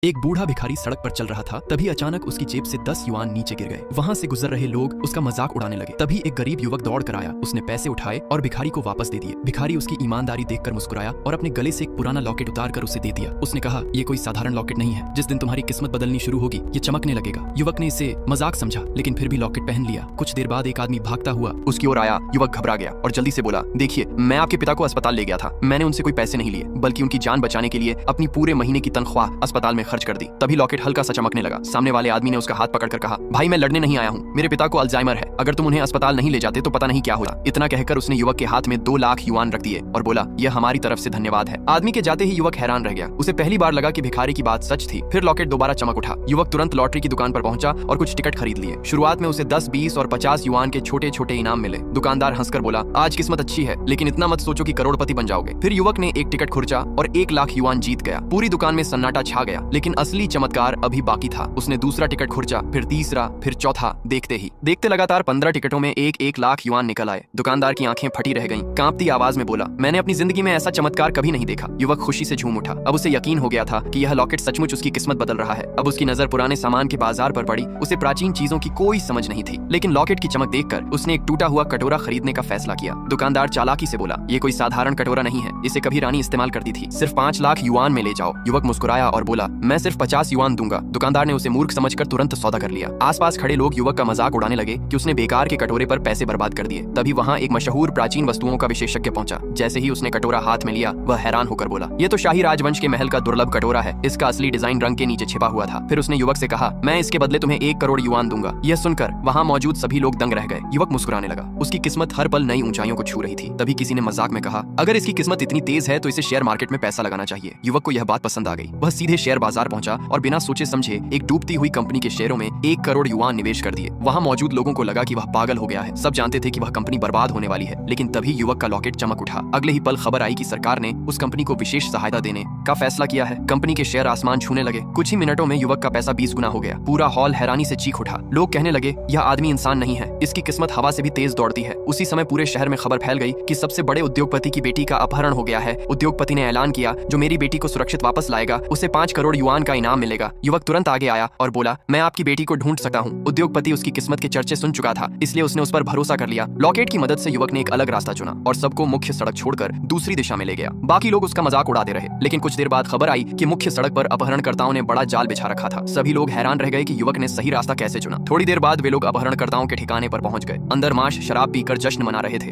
एक बूढ़ा भिखारी सड़क पर चल रहा था। तभी अचानक उसकी जेब से 10 युआन नीचे गिर गए। वहां से गुजर रहे लोग उसका मजाक उड़ाने लगे। तभी एक गरीब युवक दौड़ कर आया। उसने पैसे उठाए और भिखारी को वापस दे दिए। भिखारी उसकी ईमानदारी देखकर मुस्कुराया और अपने गले से एक पुराना लॉकेट उतार कर उसे दे दिया। उसने कहा, ये कोई साधारण लॉकेट नहीं है। जिस दिन तुम्हारी किस्मत बदलनी शुरू होगी ये चमकने लगेगा। युवक ने इसे मजाक समझा, लेकिन फिर भी लॉकेट पहन लिया। कुछ देर बाद एक आदमी भागता हुआ उसकी ओर आया। युवक घबरा गया और जल्दी से बोला, देखिए, मैं आपके पिता को अस्पताल ले गया था। मैंने उनसे कोई पैसे नहीं लिए, बल्कि उनकी जान बचाने के लिए अपनी पूरे महीने की तनख्वाह अस्पताल में खर्च कर दी। तभी लॉकेट हल्का सा चमकने लगा। सामने वाले आदमी ने उसका हाथ पकड़कर कहा, भाई, मैं लड़ने नहीं आया हूँ। मेरे पिता को अल्जाइमर है। अगर तुम उन्हें अस्पताल नहीं ले जाते तो पता नहीं क्या होता। इतना कहकर उसने युवक के हाथ में 2 लाख युआन रख दिए और बोला, यह हमारी तरफ से धन्यवाद है। आदमी के जाते ही युवक हैरान रह गया। उसे पहली बार लगा कि भिखारी की बात सच थी। फिर लॉकेट दोबारा चमक उठा। युवक तुरंत लॉटरी की दुकान पर पहुंचा और कुछ टिकट खरीद लिए। शुरुआत में उसे 10, 20 और 50 युआन के छोटे छोटे इनाम मिले। दुकानदार हंसकर बोला, आज किस्मत अच्छी है, लेकिन इतना मत सोचो कि करोड़पति बन जाओगे। फिर युवक ने एक टिकट खुर्चा और 1 लाख युआन जीत गया। पूरी दुकान में सन्नाटा छा गया, लेकिन असली चमत्कार अभी बाकी था। उसने दूसरा टिकट खुर्चा, फिर तीसरा, फिर चौथा। देखते लगातार 15 टिकटों में 1-1 लाख युआन निकल आए। दुकानदार की आंखें फटी रह गईं। कांपती आवाज में बोला, मैंने अपनी जिंदगी में ऐसा चमत्कार कभी नहीं देखा। युवक खुशी से झूम उठा। अब उसे यकीन हो गया था कि यह लॉकेट सचमुच उसकी किस्मत बदल रहा है। अब उसकी नजर पुराने सामान के बाजार पर पड़ी। उसे प्राचीन चीजों की कोई समझ नहीं थी, लेकिन लॉकेट की चमक देखकर उसने एक टूटा हुआ कटोरा खरीदने का फैसला किया। दुकानदार चालाकी से बोला, ये कोई साधारण कटोरा नहीं है, इसे कभी रानी इस्तेमाल करती थी। सिर्फ 5 लाख युआन में ले जाओ। युवक मुस्कुराया और बोला, मैं सिर्फ 50 युआन दूंगा। दुकानदार ने उसे मूर्ख समझकर तुरंत सौदा कर लिया। आसपास खड़े लोग युवक का मजाक उड़ाने लगे कि उसने बेकार के कटोरे पर पैसे बर्बाद कर दिए। तभी वहां एक मशहूर प्राचीन वस्तुओं का विशेषज्ञ पहुंचा। जैसे ही उसने कटोरा हाथ में लिया, वह हैरान होकर बोला, यह तो शाही राजवंश के महल का दुर्लभ कटोरा है। इसका असली डिजाइन रंग के नीचे छिपा हुआ था। फिर उसने युवक से कहा, मैं इसके बदले तुम्हें 1 करोड़ युआन दूंगा। यह सुनकर वहां मौजूद सभी लोग दंग रह गए। युवक मुस्कुराने लगा। उसकी किस्मत हर पल नई ऊंचाइयों को छू रही थी। तभी किसी ने मजाक में कहा, अगर इसकी किस्मत इतनी तेज है तो इसे शेयर मार्केट में पैसा लगाना चाहिए। युवक को यह बात पसंद आ गई। वह सीधे शेयर बाजार पहुंचा और बिना सोचे समझे एक डूबती हुई कंपनी के शेयरों में 1 करोड़ युआन निवेश कर दिए। वहां मौजूद लोगों को लगा कि वह पागल हो गया है। सब जानते थे कि वह कंपनी बर्बाद होने वाली है, लेकिन तभी युवक का लॉकेट चमक उठा। अगले ही पल खबर आई कि सरकार ने उस कंपनी को विशेष सहायता देने का फैसला किया है। कंपनी के शेयर आसमान छूने लगे। कुछ ही मिनटों में युवक का पैसा 20 गुना हो गया। पूरा हॉल हैरानी से चीख उठा। लोग कहने लगे, यह आदमी इंसान नहीं है, इसकी किस्मत हवा से भी तेज दौड़ती है। उसी समय पूरे शहर में खबर फैल गई कि सबसे बड़े उद्योगपति की बेटी का अपहरण हो गया है। उद्योगपति ने ऐलान किया, जो मेरी बेटी को सुरक्षित वापस लाएगा उसे 5 करोड़ युआन का इनाम मिलेगा। युवक तुरंत आगे आया और बोला, मैं आपकी बेटी को ढूंढ सकता हूँ। उद्योगपति उसकी किस्मत के चर्चे सुन चुका था, इसलिए उसने उस पर भरोसा कर लिया। लॉकेट की मदद से युवक ने एक अलग रास्ता चुना और सबको मुख्य सड़क छोड़कर दूसरी दिशा में ले गया। बाकी लोग उसका मजाक उड़ाते रहे, लेकिन कुछ देर बाद खबर आई कि मुख्य सड़क पर अपहरणकर्ताओं ने बड़ा जाल बिछा रखा था। सभी लोग हैरान रह गए कि युवक ने सही रास्ता कैसे चुना। थोड़ी देर बाद वे लोग अपहरणकर्ताओं के ठिकाने पर पहुंच गए। अंदर माश शराब पीकर जश्न मना रहे थे।